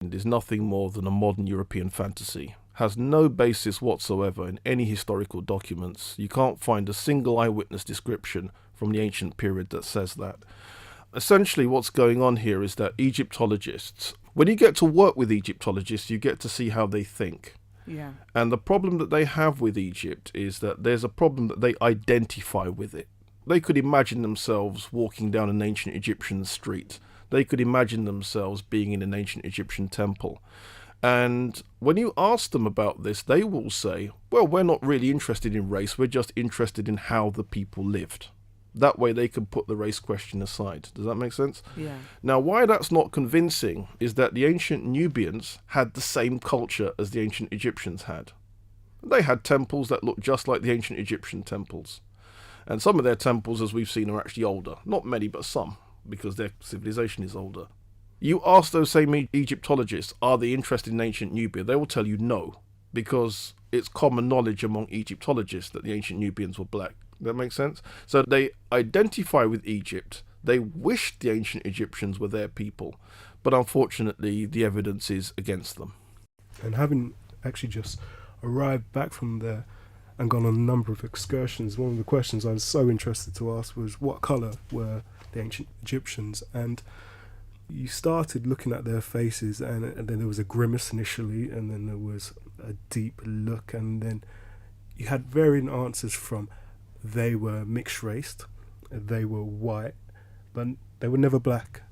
is nothing more than a modern European fantasy. Has no basis whatsoever in any historical documents. You can't find a single eyewitness description from the ancient period that says that. Essentially what's going on here is that Egyptologists, when you get to work with Egyptologists, you get to see how they think. Yeah. And the problem that they have with Egypt is that there's a problem that they identify with it. They could imagine themselves walking down an ancient Egyptian street. They could imagine themselves being in an ancient Egyptian temple. And when you ask them about this, they will say, well, we're not really interested in race, we're just interested in how the people lived. That way they can put the race question aside. Does that make sense? Yeah. Now, why that's not convincing is that the ancient Nubians had the same culture as the ancient Egyptians had. They had temples that looked just like the ancient Egyptian temples. And some of their temples, as we've seen, are actually older. Not many, but some, because their civilization is older. You ask those same Egyptologists, are they interested in ancient Nubia? They will tell you no, because it's common knowledge among Egyptologists that the ancient Nubians were black. That makes sense? So they identify with Egypt. They wish the ancient Egyptians were their people, but unfortunately the evidence is against them. And having actually just arrived back from there and gone on a number of excursions, one of the questions I was so interested to ask was what colour were the ancient Egyptians? And you started looking at their faces, and then there was a grimace initially, and then there was a deep look, and then you had varying answers from they were mixed raced, they were white, but they were never black.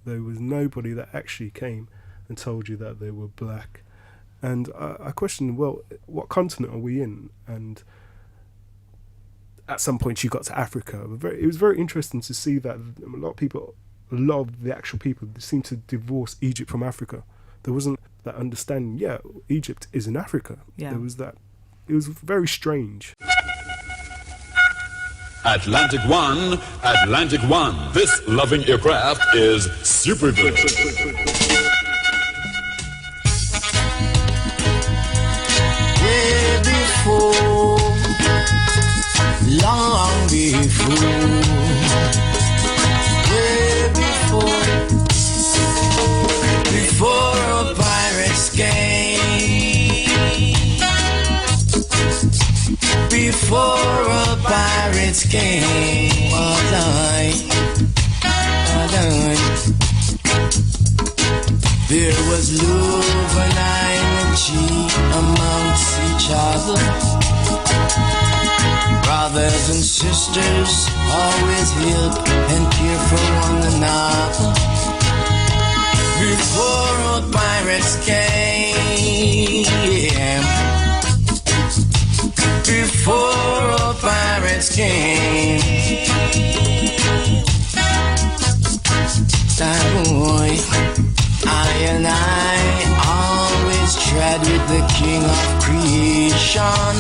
There was nobody that actually came and told you that they were black. And I questioned, well, what continent are we in? And at some point you got to Africa. It was very interesting to see that a lot of the actual people seemed to divorce Egypt from Africa. There wasn't that understanding, yeah, Egypt is in Africa. Yeah. There was that. It was very strange. Atlantic One. This loving aircraft is super good. Way before, long before, way before pirates came, before pirates came, there was love and energy amongst each other. Brothers and sisters always help and care for one another. Before pirates came, before pirates came, that boy, I and I always tread with the King of creation.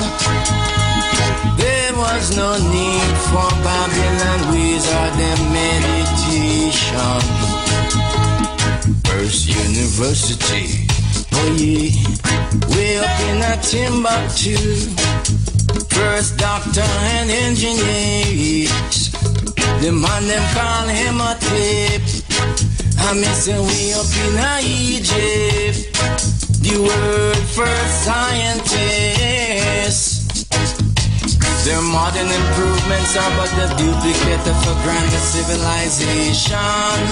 There was no need for Babylon wizard and meditation. First university, oh yeah, way up in a Timbuktu. First doctor and engineers, the man them call him a tip. I miss way up in a Egypt, the world first scientist. Their modern improvements are but the duplicate of a grander civilization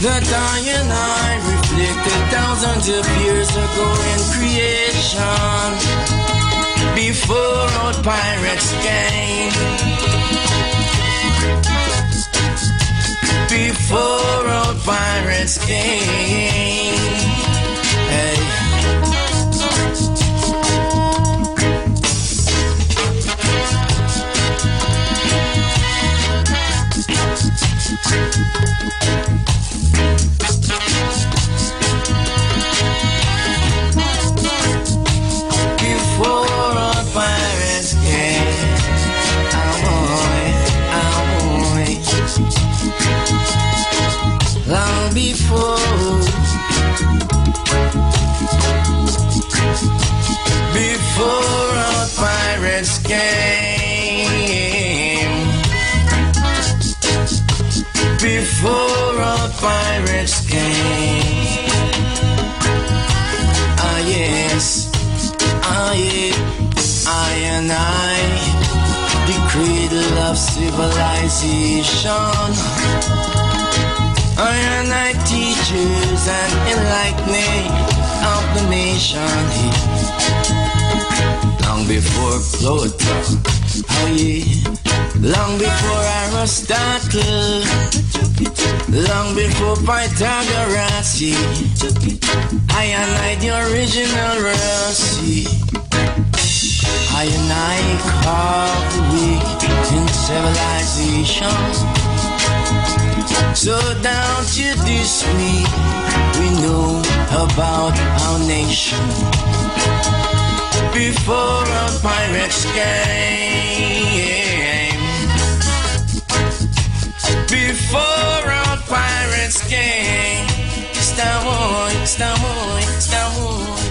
that I and I reflected thousands of years ago in creation. Before old pirates came, before old pirates came, hey. Long before, before our pirates came, before our pirates came. civilization. I and I teachers and enlightening of the nation. Long before Plato, oh yeah. Long before Aristotle, long before Pythagoras, I and I the original Rossi. I and I carved the way in civilization. So down to this week, we know about our nation. Before our pirates came, before our pirates came, it's the war, it's the war, it's the war.